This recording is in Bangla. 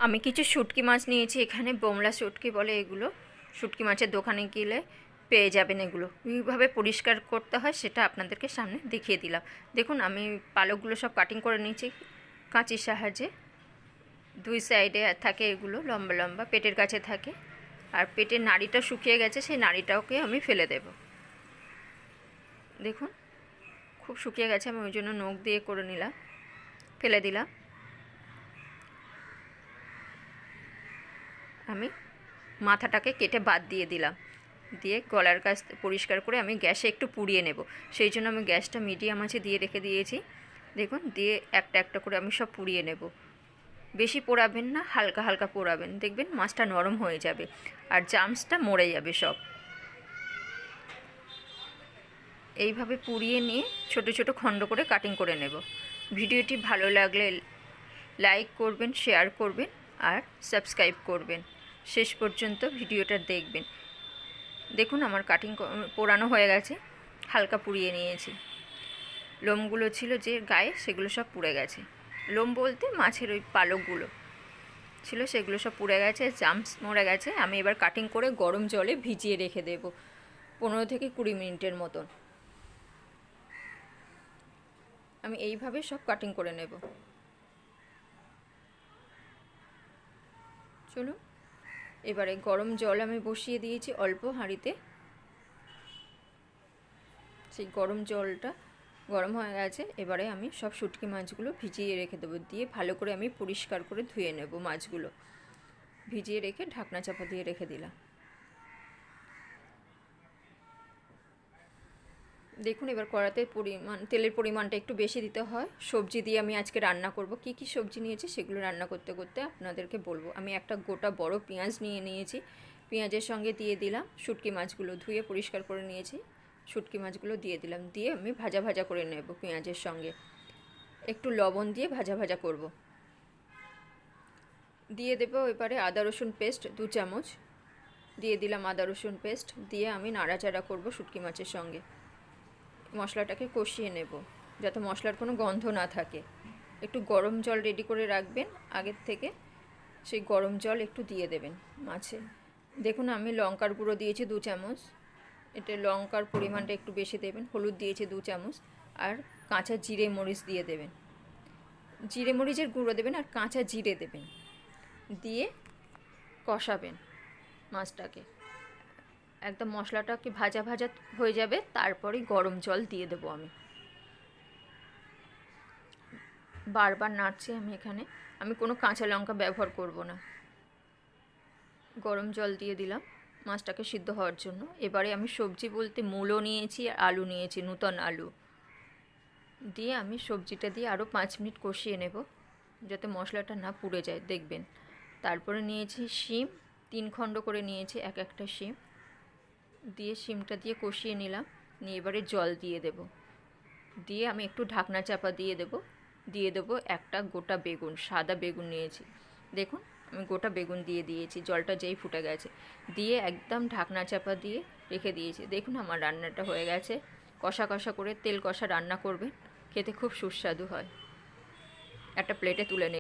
আমি কিছু শুটকি মাছ নিয়েছি এখানে, বোমলা শুটকি বলে এগুলো। শুটকি মাছের দোকানে গেলে পেয়ে যাবেন এগুলো। কীভাবে পরিষ্কার করতে হয় সেটা আপনাদেরকে সামনে দেখিয়ে দিলাম। দেখুন আমি পালকগুলো সব কাটিং করে নিয়েছি কাঁচির সাহায্যে। দুই সাইডে থাকে এগুলো, লম্বা লম্বা পেটের কাছে থাকে। আর পেটের নাড়িটা শুকিয়ে গেছে, সেই নাড়িটাকে আমি ফেলে দেব। দেখুন খুব শুকিয়ে গেছে, আমি ওই জন্য নখ দিয়ে করে নিলাম, ফেলে দিলাম। আমি মাথাটাকে কেটে বাদ দিয়ে দিলাম, দিয়ে গলার কাছ পরিষ্কার করে আমি গ্যাসে একটু পুড়িয়ে নেব। সেই জন্য আমি গ্যাসটা মিডিয়াম আঁচে দিয়ে রেখে দিয়েছি। দেখুন দিয়ে একটা একটা করে আমি সব পুড়িয়ে নেব। বেশি পোড়াবেন না, হালকা হালকা পোড়াবেন, দেখবেন মাছটা নরম হয়ে যাবে আর জামসটা মরে যাবে সব। এইভাবে পুড়িয়ে নিয়ে ছোট ছোট খণ্ড করে কাটিং করে নেব। ভিডিওটি ভালো লাগলে লাইক করবেন, শেয়ার করবেন আর সাবস্ক্রাইব করবেন। শেষ পর্যন্ত ভিডিওটা দেখবেন। দেখুন আমার কাটিং পোড়ানো হয়ে গেছে, হালকা পুড়িয়ে নিয়েছি। লোমগুলো ছিল যে গায়ে সেগুলো সব পুড়ে গেছে। লোম বলতে মাছের ওই পালকগুলো ছিল সেগুলো সব পুড়ে গেছে, জামস মরে গেছে। আমি এবার কাটিং করে গরম জলে ভিজিয়ে রেখে দেব 15 থেকে 20 মিনিটের মতন। আমি এইভাবে সব কাটিং করে নেব। চলুন, এবারে গরম জল আমি বসিয়ে দিয়েছি অল্প হাঁড়িতে। সেই গরম জলটা গরম হয়ে গেছে, এবারে আমি সব শুটকি মাছগুলো ভিজিয়ে রেখে দেবো। দিয়ে ভালো করে আমি পরিষ্কার করে ধুয়ে নেব মাছগুলো। ভিজিয়ে রেখে ঢাকনা চাপা দিয়ে রেখে দিলাম। দেখুন এবার কড়াতে তেলের পরিমাণটা একটু বেশি দিতে হয়। সবজি দিয়ে আমি আজকে রান্না করব। কি কি সবজি নিয়েছি সেগুলো রান্না করতে করতে আপনাদেরকে বলবো। আমি একটা গোটা বড় পেঁয়াজ নিয়ে নিয়েছি, পেঁয়াজের সঙ্গে দিয়ে দিলাম শুটকি মাছগুলো, ধুয়ে পরিষ্কার করে নিয়েছি। শুটকি মাছগুলো দিয়ে দিলাম, দিয়ে আমি ভাজা ভাজা করে নেব পেঁয়াজের সঙ্গে। একটু লবণ দিয়ে ভাজা ভাজা করব। দিয়ে দেবো এবারে আদা রসুন পেস্ট 2 চামচ দিয়ে দিলাম। আদা রসুন পেস্ট দিয়ে আমি নাড়াচাড়া করব শুটকি মাছের সঙ্গে। মশলাটাকে কষিয়ে নেব যাতে মশলার কোনো গন্ধ না থাকে। একটু গরম জল রেডি করে রাখবেন আগের থেকে, সেই গরম জল একটু দিয়ে দেবেন মাছে। দেখুন আমি লঙ্কার গুঁড়ো দিয়েছি 2 চামচ, এটা লঙ্কার পরিমাণটা একটু বেশি দেবেন। হলুদ দিয়েছি 2 চামচ আর কাঁচা জিরে মরিচ দিয়ে দেবেন। জিরে মরিচের গুঁড়ো দেবেন আর কাঁচা জিরে দেবেন, দিয়ে কষাবেন মাছটাকে। একদম মশলাটাকে ভাজা ভাজা হয়ে যাবে, তারপরে গরম জল দিয়ে দেবো আমি। বারবার নাড়ছি আমি এখানে, আমি কোনো কাঁচা লঙ্কা ব্যবহার করব না। গরম জল দিয়ে দিলাম মাছটাকে সিদ্ধ হওয়ার জন্য। এবারে আমি সবজি বলতে মূলো নিয়েছি আর আলু নিয়েছি, নূতন আলু দিয়ে আমি সবজিটা দিয়ে আরও 5 মিনিট কষিয়ে নেব যাতে মশলাটা না পুড়ে যায়, দেখবেন। তারপরে নিয়েছি শিম, 3 খণ্ড করে নিয়েছি এক একটা শিম, দিয়ে শিমটা দিয়ে কষিয়ে নিলাম। নিয়ে এবারে জল দিয়ে দেব, দিয়ে আমি একটু ঢাকনা চাপা দিয়ে দেবো একটা গোটা বেগুন, সাদা বেগুন নিয়েছি। দেখুন আমি গোটা বেগুন দিয়ে দিয়েছি, জলটা যেই ফুটে গেছে, দিয়ে একদম ঢাকনা চাপা দিয়ে রেখে দিয়েছি। দেখুন আমার রান্নাটা হয়ে গেছে। কষা কষা করে তেল কষা রান্না করবেন, খেতে খুব সুস্বাদু হয়। একটা প্লেটে তুলে